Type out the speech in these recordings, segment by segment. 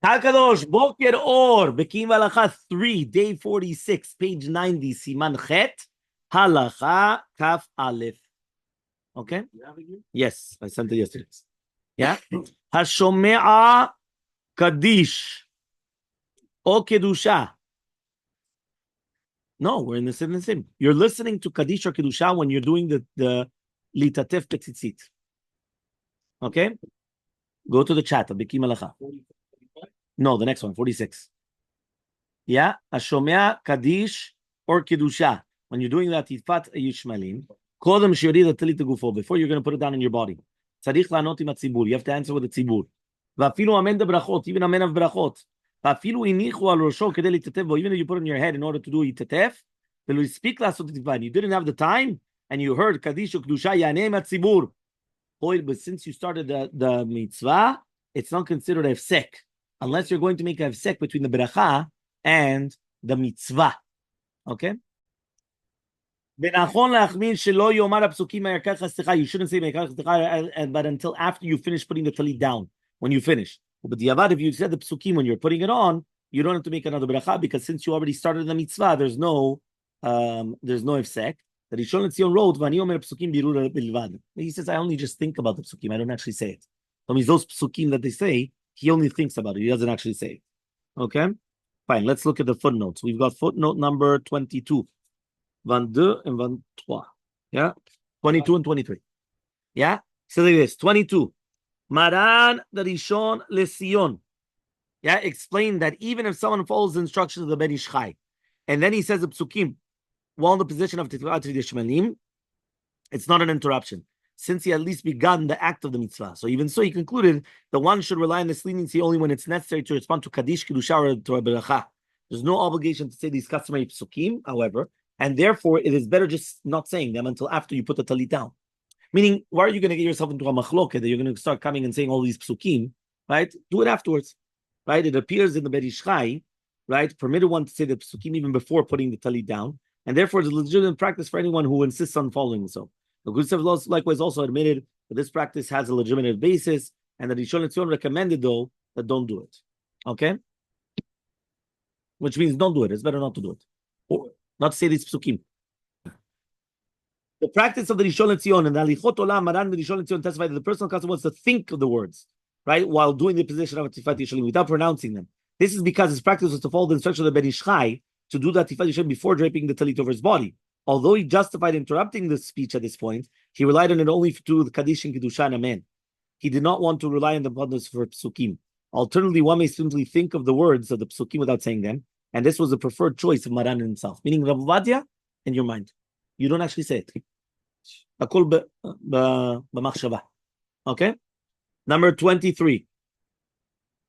Hakadosh, Boker Or, Bekiim Bahalacha 3, day 46, page 90, Siman Chet, Halacha Kaf Aleph. Okay? Yes, I sent it yesterday. Yeah? Hashomea Kaddish O Kedusha. No, we're in the same. You're listening to Kaddish or Kedusha when you're doing the Litatef Petzitzit. Okay? Go to the chat of Bekiim Bahalacha. No, the next one, 46. Yeah? Hashomea Kaddish or Kedusha. When you're doing that, Tifat Yishmalim, Kodem Shiori the Talit Gufo, before you're going to put it down in your body. Tzarich La'anot im hatzibur. You have to answer with the tzibur. Va'afilu amen de brachot, even amen of brachot. Va'afilu inichu al rosho kedei litatef bo, even if you put it in your head in order to do itatef, but you speak la'asot tifan. You didn't have the time, and you heard Kaddish Kedusha Yanei hatzibur. But since you started the mitzvah, it's not considered a hefsek, unless you're going to make a hefsek between the bracha and the mitzvah. Okay? You shouldn't say but until after you finish putting the talit down, when you finish. But if you said the psukim when you're putting it on, you don't have to make another bracha, because since you already started the mitzvah, there's no ifsek. That Rishon LeZion wrote, he says, I only just think about the psukim, I don't actually say it. That means those psukim that they say, he only thinks about it, he doesn't actually say it. Okay? Fine, let's look at the footnotes. We've got footnote number 22. 22 and 23. Yeah? 22 and 23. Yeah? So like this. 22. Maran the Rishon LeZion. Yeah? Explain that even if someone follows the instructions of the Ben Ish Chai, and then he says the psukim while in the position of Tifat Yishmalim, it's not an interruption, since he at least begun the act of the mitzvah. So even so, he concluded that one should rely on this leniency only when it's necessary to respond to Kaddish, Kedusha, or to a beracha. There's no obligation to say these customary psukim, however, and therefore it is better just not saying them until after you put the talit down. Meaning, why are you going to get yourself into a machloket that you're going to start coming and saying all these psukim, right? Do it afterwards, right? It appears in the Ben Ish Chai, right, permitted one to say the psukim even before putting the talit down, and therefore it's a legitimate practice for anyone who insists on following so. The Good Sefer likewise also admitted that this practice has a legitimate basis, and that Rishon LeZion recommended, though, that don't do it. Okay? Which means don't do it. It's better not to do it. Or not to say these psukim. The practice of the Rishon LeZion and the Alichot Olam, Maran and Rishon LeZion testify that the personal custom wants to think of the words, right, while doing the position of a Tifat Yishalim without pronouncing them. This is because his practice was to follow the instruction of the Ben Ish Chai to do that Tifat Yishalim before draping the talit over his body. Although he justified interrupting the speech at this point, he relied on it only to do the Kaddish and Kedusha and Amen. He did not want to rely on the abundance for psukim. Alternatively, one may simply think of the words of the psukim without saying them, and this was the preferred choice of Maran himself, meaning Rav Ovadia in your mind. You don't actually say it. Akol b'machshava. Okay? Number 23.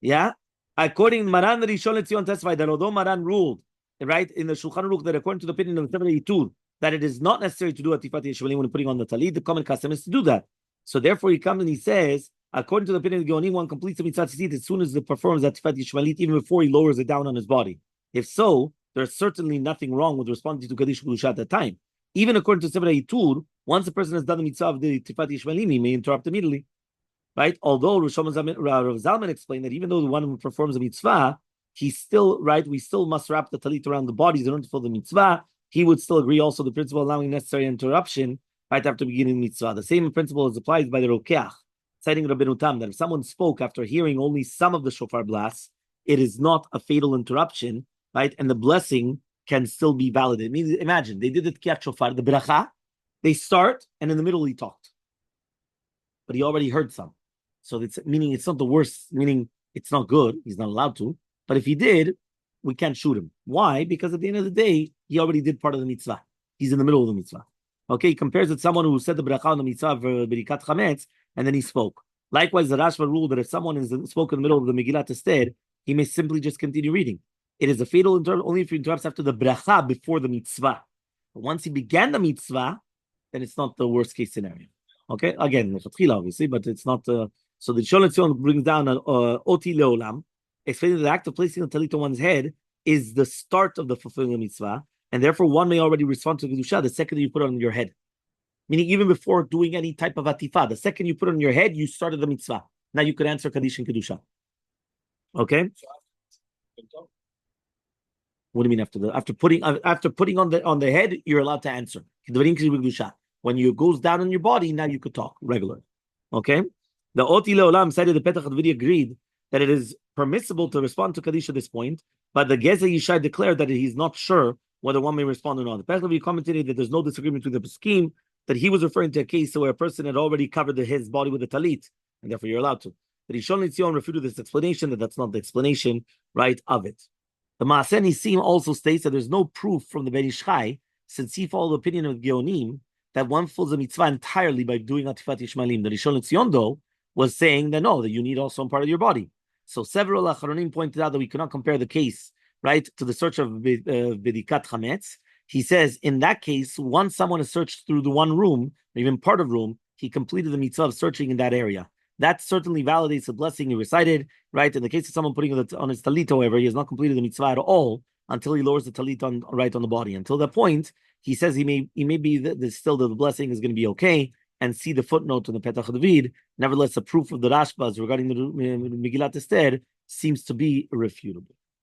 Yeah? According to Maran, the Rishon LeZion testified that although Maran ruled, right, in the Shulchan Aruch, that according to the opinion of the Sefer Yitur, that it is not necessary to do a Tifat Yishmalim when putting on the talit, the common custom is to do that. So therefore he comes and he says, according to the opinion of the Geonim, one completes the mitzvah tzitzit as soon as he performs that Tifat Yishmalit, even before he lowers it down on his body. If so, there's certainly nothing wrong with responding to Kaddish Kedusha at that time. Even according to Sefer Yitur, once a person has done the mitzvah of the Tifat Yishmalim, he may interrupt immediately. Right? Although Rav Zalman explained that even though the one who performs the mitzvah, he's still, right, we still must wrap the talit around the bodies in order to fulfill the mitzvah. He would still agree also the principle allowing necessary interruption right after beginning the mitzvah. The same principle is applied by the Rokeach, citing Rabbeinu Tam, that if someone spoke after hearing only some of the shofar blasts, it is not a fatal interruption, right? And the blessing can still be valid. It means, imagine, they did the Tkiyat Shofar, the bracha, they start, and in the middle he talked. But he already heard some. So it's meaning it's not the worst, meaning it's not good, he's not allowed to. But if he did, we can't shoot him. Why? Because at the end of the day, he already did part of the mitzvah. He's in the middle of the mitzvah. Okay, he compares it to someone who said the bracha on the mitzvah for Berikat Chametz, and then he spoke. Likewise, the Rashba ruled that if someone spoke in the middle of the Megillat Esther, he may simply just continue reading. It is a fatal interruption only if he interrupts after the bracha before the mitzvah. But once he began the mitzvah, then it's not the worst case scenario. Okay, again, obviously, but it's not. So the Rishon LeZion brings down an oti leolam, explaining that the act of placing the talit on one's head is the start of the fulfilling the mitzvah, and therefore one may already respond to Kedusha the second you put it on your head. Meaning even before doing any type of atifa, the second you put it on your head, you started the mitzvah. Now you could answer Kaddish and Kedusha. Okay. What do you mean after putting on the head, you're allowed to answer. When you goes down on your body, now you could talk regular. Okay. The Oti Leolam said the Petach Advidi agreed that it is permissible to respond to Kaddish at this point, but the Geza Yishai declared that he's not sure whether one may respond or not. The Petach Advidi commented that there's no disagreement between the Bekiim, that he was referring to a case where a person had already covered his body with a talit, and therefore you're allowed to. That Rishon LeZion refuted this explanation, that's not the explanation, right, of it. The Maaseh Nisim also states that there's no proof from the Ben Ish Chai, since he followed the opinion of Geonim, that one fulfills the mitzvah entirely by doing Atifat Yishmaelim. The Rishon LeZion, though, was saying that no, that you need also a part of your body. So several Acharonim pointed out that we cannot compare the case, right, to the search of Bedikat Chametz. He says, in that case, once someone has searched through the one room, or even part of room, he completed the mitzvah of searching in that area. That certainly validates the blessing he recited, right? In the case of someone putting it on his talit, however, he has not completed the mitzvah at all until he lowers the talit on the body. Until that point, he says he may be still the blessing is going to be okay. And see the footnote in the Petach David. Nevertheless, the proof of the Rashbas regarding the Megillat Esther seems to be irrefutable.